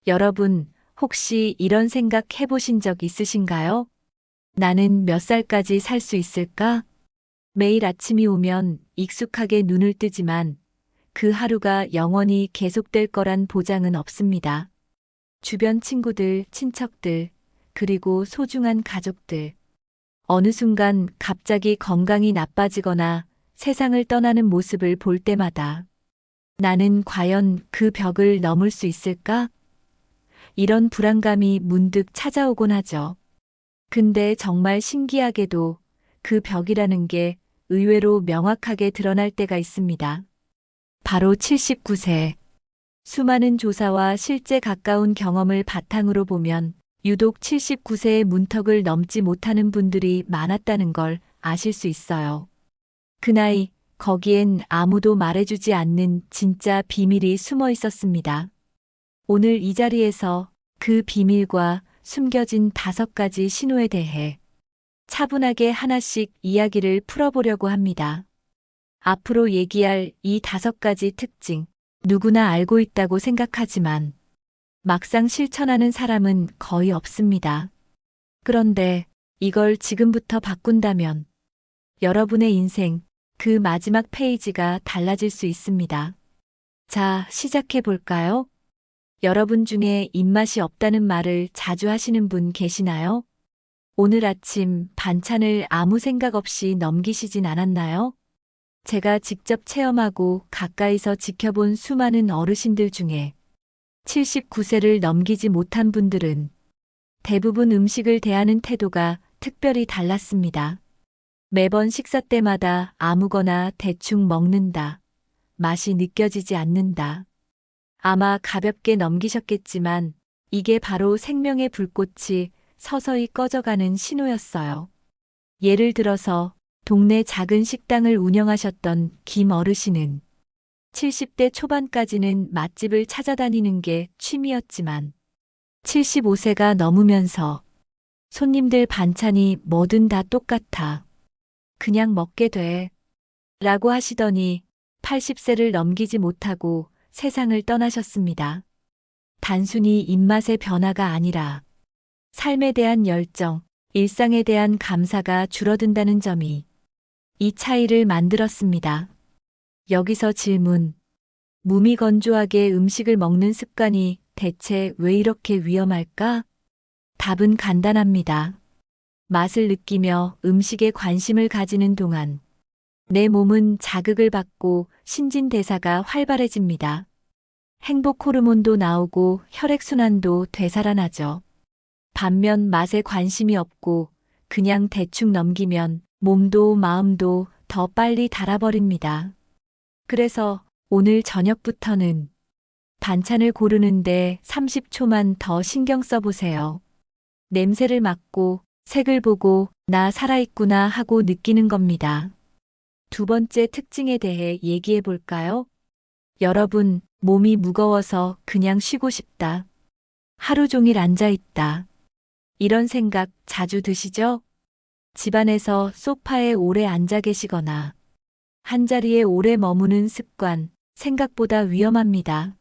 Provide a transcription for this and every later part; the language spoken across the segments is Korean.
여러분, 혹시 이런 생각 해보신 적 있으신가요? 나는 몇 살까지 살 수 있을까? 매일 아침이 오면 익숙하게 눈을 뜨지만 그 하루가 영원히 계속될 거란 보장은 없습니다. 주변 친구들, 친척들, 그리고 소중한 가족들. 어느 순간 갑자기 건강이 나빠지거나 세상을 떠나는 모습을 볼 때마다 나는 과연 그 벽을 넘을 수 있을까? 이런 불안감이 문득 찾아오곤 하죠. 근데 정말 신기하게도 그 벽이라는 게 의외로 명확하게 드러날 때가 있습니다. 바로 79세. 수많은 조사와 실제 가까운 경험을 바탕으로 보면 유독 79세의 문턱을 넘지 못하는 분들이 많았다는 걸 아실 수 있어요. 그 나이, 거기엔 아무도 말해주지 않는 진짜 비밀이 숨어 있었습니다. 오늘 이 자리에서 그 비밀과 숨겨진 5가지 신호에 대해 차분하게 하나씩 이야기를 풀어보려고 합니다. 앞으로 얘기할 이 5가지 특징, 누구나 알고 있다고 생각하지만 막상 실천하는 사람은 거의 없습니다. 그런데 이걸 지금부터 바꾼다면 여러분의 인생 그 마지막 페이지가 달라질 수 있습니다. 자, 시작해 볼까요? 여러분 중에 입맛이 없다는 말을 자주 하시는 분 계시나요? 오늘 아침 반찬을 아무 생각 없이 넘기시진 않았나요? 제가 직접 체험하고 가까이서 지켜본 수많은 어르신들 중에 79세를 넘기지 못한 분들은 대부분 음식을 대하는 태도가 특별히 달랐습니다. 매번 식사 때마다 아무거나 대충 먹는다. 맛이 느껴지지 않는다. 아마 가볍게 넘기셨겠지만 이게 바로 생명의 불꽃이 서서히 꺼져가는 신호였어요. 예를 들어서 동네 작은 식당을 운영하셨던 김 어르신은 70대 초반까지는 맛집을 찾아다니는 게 취미였지만 75세가 넘으면서 손님들 반찬이 뭐든 다 똑같아. 그냥 먹게 돼. 라고 하시더니 80세를 넘기지 못하고 세상을 떠나셨습니다. 단순히 입맛의 변화가 아니라 삶에 대한 열정, 일상에 대한 감사가 줄어든다는 점이 이 차이를 만들었습니다. 여기서 질문. 무미건조하게 음식을 먹는 습관이 대체 왜 이렇게 위험할까? 답은 간단합니다. 맛을 느끼며 음식에 관심을 가지는 동안 내 몸은 자극을 받고 신진대사가 활발해집니다. 행복 호르몬도 나오고 혈액순환도 되살아나죠. 반면 맛에 관심이 없고 그냥 대충 넘기면 몸도 마음도 더 빨리 닳아버립니다. 그래서 오늘 저녁부터는 반찬을 고르는데 30초만 더 신경 써보세요. 냄새를 맡고 색을 보고 나 살아있구나 하고 느끼는 겁니다. 2번째 특징에 대해 얘기해 볼까요? 여러분, 몸이 무거워서 그냥 쉬고 싶다. 하루 종일 앉아 있다. 이런 생각 자주 드시죠? 집안에서 소파에 오래 앉아 계시거나 한자리에 오래 머무는 습관, 생각보다 위험합니다.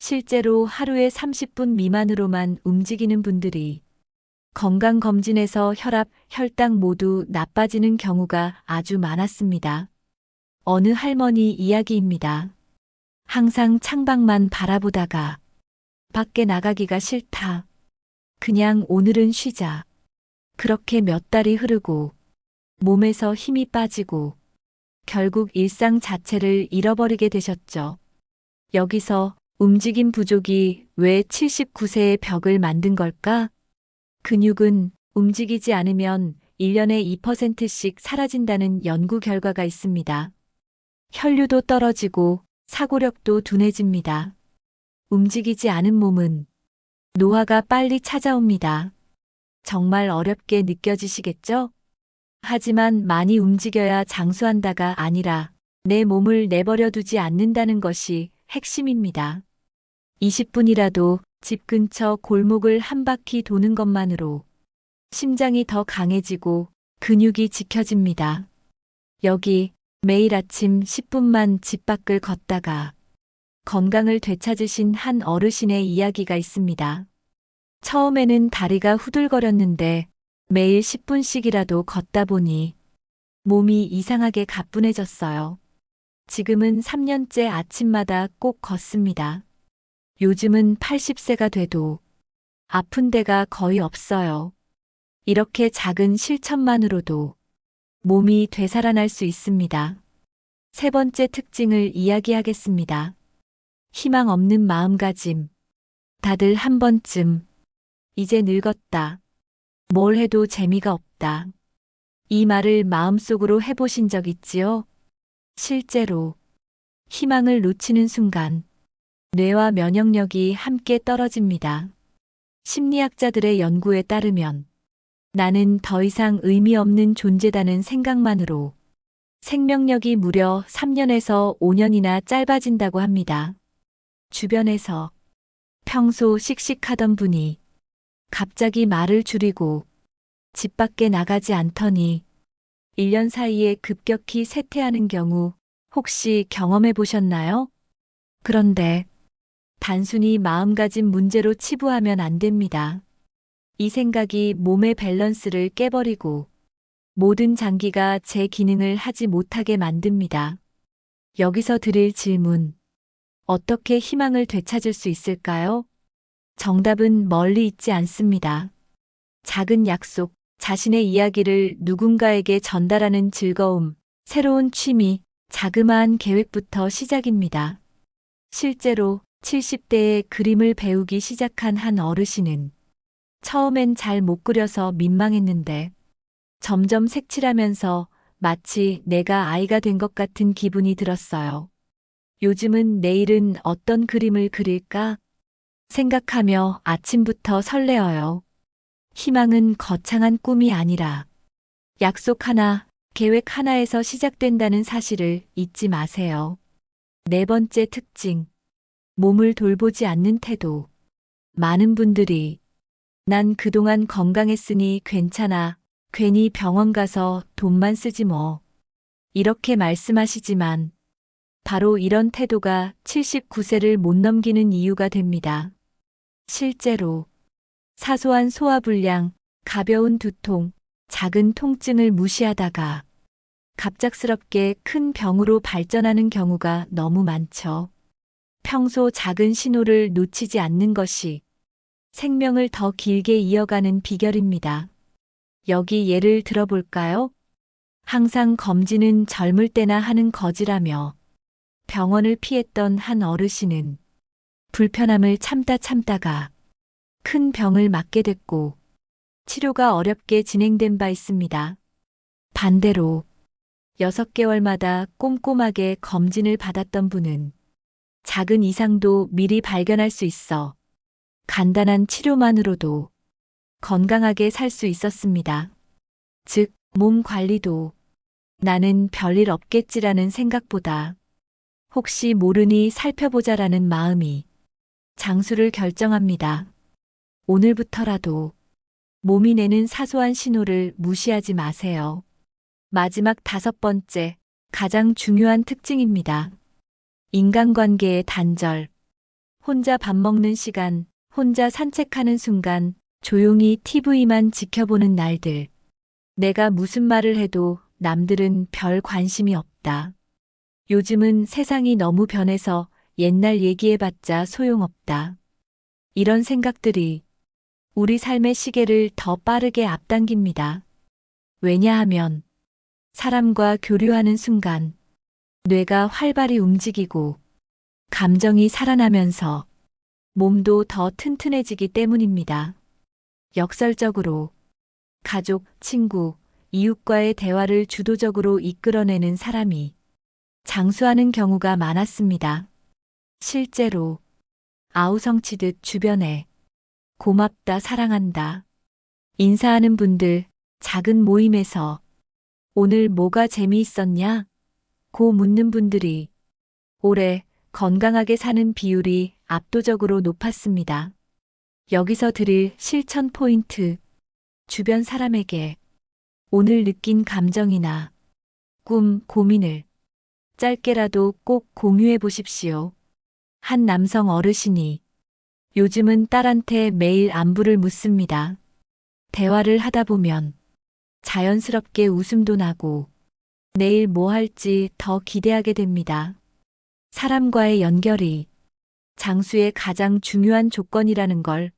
실제로 하루에 30분 미만으로만 움직이는 분들이 건강검진에서 혈압, 혈당 모두 나빠지는 경우가 아주 많았습니다. 어느 할머니 이야기입니다. 항상 창밖만 바라보다가 밖에 나가기가 싫다. 그냥 오늘은 쉬자. 그렇게 몇 달이 흐르고 몸에서 힘이 빠지고 결국 일상 자체를 잃어버리게 되셨죠. 여기서 움직임 부족이 왜 79세의 벽을 만든 걸까? 근육은 움직이지 않으면 1년에 2%씩 사라진다는 연구 결과가 있습니다. 혈류도 떨어지고 사고력도 둔해집니다. 움직이지 않은 몸은 노화가 빨리 찾아옵니다. 정말 어렵게 느껴지시겠죠? 하지만 많이 움직여야 장수한다가 아니라 내 몸을 내버려 두지 않는다는 것이 핵심입니다. 20분이라도 집 근처 골목을 한 바퀴 도는 것만으로 심장이 더 강해지고 근육이 지켜집니다. 여기 매일 아침 10분만 집 밖을 걷다가 건강을 되찾으신 한 어르신의 이야기가 있습니다. 처음에는 다리가 후들거렸는데 매일 10분씩이라도 걷다 보니 몸이 이상하게 가뿐해졌어요. 지금은 3년째 아침마다 꼭 걷습니다. 요즘은 80세가 돼도 아픈 데가 거의 없어요. 이렇게 작은 실천만으로도 몸이 되살아날 수 있습니다. 세 번째 특징을 이야기하겠습니다. 희망 없는 마음가짐. 다들 한 번쯤 이제 늙었다. 뭘 해도 재미가 없다. 이 말을 마음속으로 해보신 적 있지요? 실제로 희망을 놓치는 순간 뇌와 면역력이 함께 떨어집니다. 심리학자들의 연구에 따르면 나는 더 이상 의미 없는 존재다는 생각만으로 생명력이 무려 3년에서 5년이나 짧아진다고 합니다. 주변에서 평소 씩씩하던 분이 갑자기 말을 줄이고 집 밖에 나가지 않더니 1년 사이에 급격히 쇠퇴하는 경우 혹시 경험해 보셨나요? 그런데 단순히 마음가짐 문제로 치부하면 안 됩니다. 이 생각이 몸의 밸런스를 깨버리고 모든 장기가 제 기능을 하지 못하게 만듭니다. 여기서 드릴 질문. 어떻게 희망을 되찾을 수 있을까요? 정답은 멀리 있지 않습니다. 작은 약속, 자신의 이야기를 누군가에게 전달하는 즐거움, 새로운 취미, 자그마한 계획부터 시작입니다. 실제로 70대에 그림을 배우기 시작한 한 어르신은 처음엔 잘 못 그려서 민망했는데 점점 색칠하면서 마치 내가 아이가 된 것 같은 기분이 들었어요. 요즘은 내일은 어떤 그림을 그릴까 생각하며 아침부터 설레어요. 희망은 거창한 꿈이 아니라 약속 하나, 계획 하나에서 시작된다는 사실을 잊지 마세요. 네 번째 특징. 몸을 돌보지 않는 태도. 많은 분들이 난 그동안 건강했으니 괜찮아. 괜히 병원 가서 돈만 쓰지 뭐. 이렇게 말씀하시지만 바로 이런 태도가 79세를 못 넘기는 이유가 됩니다. 실제로 사소한 소화불량, 가벼운 두통, 작은 통증을 무시하다가 갑작스럽게 큰 병으로 발전하는 경우가 너무 많죠. 평소 작은 신호를 놓치지 않는 것이 생명을 더 길게 이어가는 비결입니다. 여기 예를 들어볼까요? 항상 검진은 젊을 때나 하는 거지라며 병원을 피했던 한 어르신은 불편함을 참다가 큰 병을 맞게 됐고 치료가 어렵게 진행된 바 있습니다. 반대로 6개월마다 꼼꼼하게 검진을 받았던 분은 작은 이상도 미리 발견할 수 있어 간단한 치료만으로도 건강하게 살 수 있었습니다. 즉, 몸 관리도 나는 별일 없겠지라는 생각보다 혹시 모르니 살펴보자라는 마음이 장수를 결정합니다. 오늘부터라도 몸이 내는 사소한 신호를 무시하지 마세요. 마지막 5번째, 가장 중요한 특징입니다. 인간관계의 단절. 혼자 밥 먹는 시간, 혼자 산책하는 순간, 조용히 TV만 지켜보는 날들. 내가 무슨 말을 해도 남들은 별 관심이 없다. 요즘은 세상이 너무 변해서 옛날 얘기해봤자 소용없다. 이런 생각들이 우리 삶의 시계를 더 빠르게 앞당깁니다. 왜냐하면 사람과 교류하는 순간 뇌가 활발히 움직이고 감정이 살아나면서 몸도 더 튼튼해지기 때문입니다. 역설적으로 가족, 친구, 이웃과의 대화를 주도적으로 이끌어내는 사람이 장수하는 경우가 많았습니다. 실제로 아우성치듯 주변에 고맙다, 사랑한다, 인사하는 분들, 작은 모임에서 오늘 뭐가 재미있었냐? 고 묻는 분들이 오래 건강하게 사는 비율이 압도적으로 높았습니다. 여기서 드릴 실천 포인트. 주변 사람에게 오늘 느낀 감정이나 꿈, 고민을 짧게라도 꼭 공유해 보십시오. 한 남성 어르신이 요즘은 딸한테 매일 안부를 묻습니다. 대화를 하다 보면 자연스럽게 웃음도 나고 내일 뭐 할지 더 기대하게 됩니다. 사람과의 연결이 장수의 가장 중요한 조건이라는 걸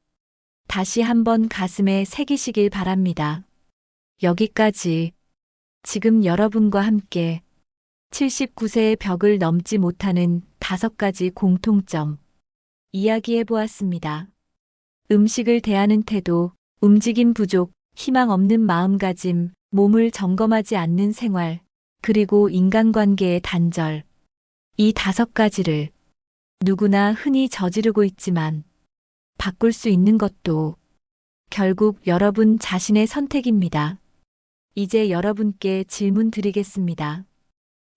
다시 한번 가슴에 새기시길 바랍니다. 여기까지 지금 여러분과 함께 79세의 벽을 넘지 못하는 5가지 공통점 이야기해 보았습니다. 음식을 대하는 태도, 움직임 부족, 희망 없는 마음가짐, 몸을 점검하지 않는 생활, 그리고 인간관계의 단절. 이 5가지를 누구나 흔히 저지르고 있지만 바꿀 수 있는 것도 결국 여러분 자신의 선택입니다. 이제 여러분께 질문 드리겠습니다.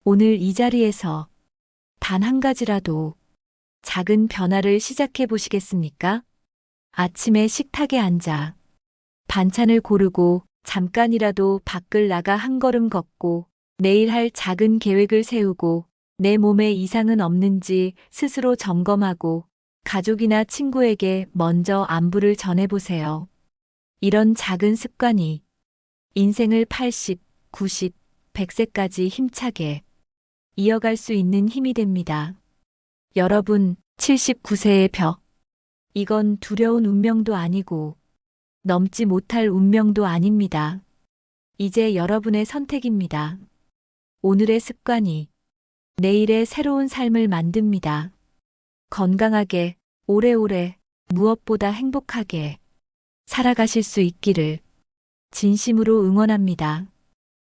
오늘 이 자리에서 단 한 가지라도 작은 변화를 시작해 보시겠습니까? 아침에 식탁에 앉아 반찬을 고르고 잠깐이라도 밖을 나가 한 걸음 걷고 내일 할 작은 계획을 세우고 내 몸에 이상은 없는지 스스로 점검하고 가족이나 친구에게 먼저 안부를 전해보세요. 이런 작은 습관이 인생을 80, 90, 100세까지 힘차게 이어갈 수 있는 힘이 됩니다. 여러분, 79세의 벽. 이건 두려운 운명도 아니고 넘지 못할 운명도 아닙니다. 이제 여러분의 선택입니다. 오늘의 습관이 내일의 새로운 삶을 만듭니다. 건강하게, 오래오래, 무엇보다 행복하게 살아가실 수 있기를 진심으로 응원합니다.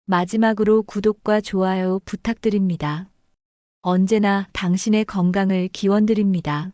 마지막으로 구독과 좋아요 부탁드립니다. 언제나 당신의 건강을 기원드립니다.